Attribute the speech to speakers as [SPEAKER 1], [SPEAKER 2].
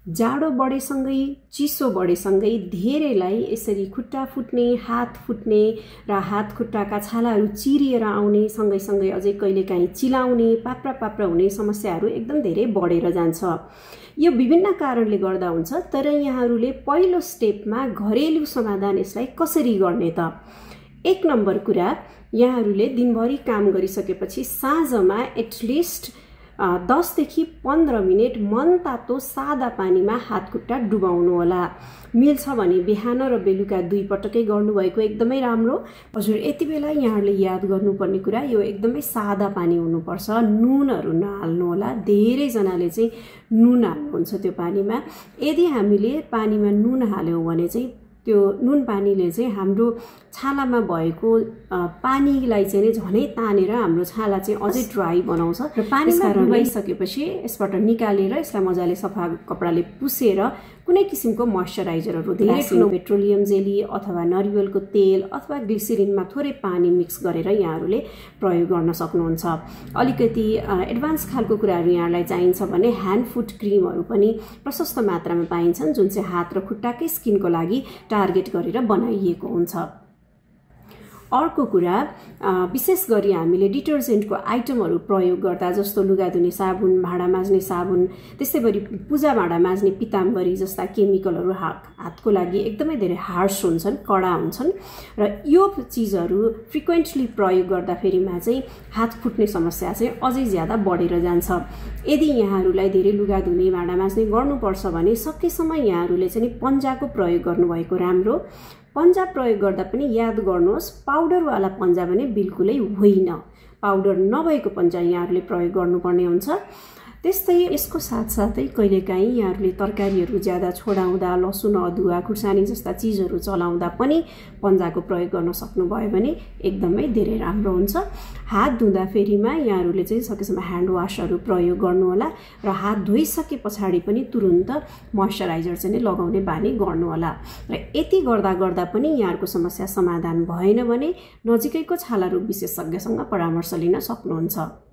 [SPEAKER 1] जाडो बढेसँगै चिसो बढेसँगै धेरैलाई यसरी खुट्टा फुट्ने, हात फुट्ने र हात खुट्टाका छालाहरू चिरिएर आउने, सँगैसँगै अझै कहिलेकाहीँ चिलाउने, पाप्रा हुने समस्याहरू एकदम धेरै बढेर जान्छ। यो विभिन्न कारणले गर्दा हुन्छ, तर यहाँहरूले पहिलो स्टेपमा घरेलु समाधान यसलाई कसरी गर्ने त? एक नम्बर कुरा, यहाँहरूले दिनभरि काम गरिसकेपछि साँझमा एटलिस्ट 10 देखि 15 मिनट मनतातो सादा पानीमा हात खुट्टा डुबाउनु होला। मिल्छ भने बिहान र बेलुका 2 पटकै गर्नुभएको एकदमै राम्रो। हजुर, यति बेला यहाँहरूले याद गर्नुपर्ने कुरा, यो एकदमै सादा पानी हुनुपर्छ, नुनहरू नहाल्नु होला। धेरैजनाले चाहिँ नुन हाल्नुहुन्छ त्यो पानीमा। यदि हामीले पानीमा नुन हाल्यौँ भने चाहिँ त्यो नुन पानीले चाहिँ हाम्रो छालामा भएको पानीलाई चाहिँ झनै तानेर हाम्रो छाला चाहिँ अझै ड्राई बनाउँछ र पानीमा डुबाइसकेपछि यसबाट निकालेर यसलाई मजाले सफा कपडाले पुसेर कुनै किसिमको मोइस्चराइजरहरू, धेरै पेट्रोलियम जेली अथवा नरिवलको तेल अथवा ग्लिसरिनमा थोरै पानी मिक्स गरेर यहाँहरूले प्रयोग गर्न सक्नुहुन्छ। अलिकति एडभान्स खालको कुराहरू यहाँलाई चाहिन्छ भने ह्यान्ड फुट क्रिमहरू पनि प्रशस्त मात्रामा पाइन्छन्, जुन चाहिँ हात र खुट्टाकै स्किनको लागि टार्गेट गरेर बनाइएको हुन्छ। अर्को कुरा, विशेष गरी हामीले डिटर्जेन्टको आइटमहरू प्रयोग गर्दा, जस्तो लुगा धुने साबुन, भाँडा माझ्ने साबुन, त्यस्तै गरी पूजा भाँडा माझ्ने पिताम्बरी जस्ता केमिकलहरू हातको लागि एकदमै धेरै हार्स हुन्छन्, कडा हुन्छन् र यो चिजहरू फ्रिक्वेन्टली प्रयोग गर्दाखेरिमा चाहिँ हात फुट्ने समस्या चाहिँ अझै ज्यादा बढेर जान्छ। यदि यहाँहरूलाई धेरै लुगा धुने, भाँडा माझ्ने गर्नुपर्छ भने सकेसम्म यहाँहरूले चाहिँ पन्जाको प्रयोग गर्नुभएको राम्रो। पन्जा प्रयोग गर्दा पनि याद गर्नुहोस्, पाउडरवाला पन्जा भने बिल्कुलै होइन। पाउडर नभएको पन्जा यहाँहरूले प्रयोग गर्नुपर्ने हुन्छ। त्यस्तै यसको साथसाथै कहिलेकाहीँ यहाँहरूले तरकारीहरू ज्यादा छोडाउँदा, लसुन, अदुवा, खुर्सानी जस्ता चिजहरू चलाउँदा पनि पन्जाको प्रयोग गर्न सक्नुभयो भने एकदमै धेरै राम्रो हुन्छ। हात धुँदाखेरिमा यहाँहरूले चाहिँ सकेसम्म ह्यान्ड वासहरू प्रयोग गर्नुहोला र हात धोइसके पछाडि पनि तुरुन्त मोइस्चराइजर चाहिँ लगाउने बानी गर्नुहोला। र यति गर्दा पनि यहाँहरूको समस्या समाधान भएन भने नजिकैको छाला रोग विशेषज्ञसँग परामर्श लिन सक्नुहुन्छ।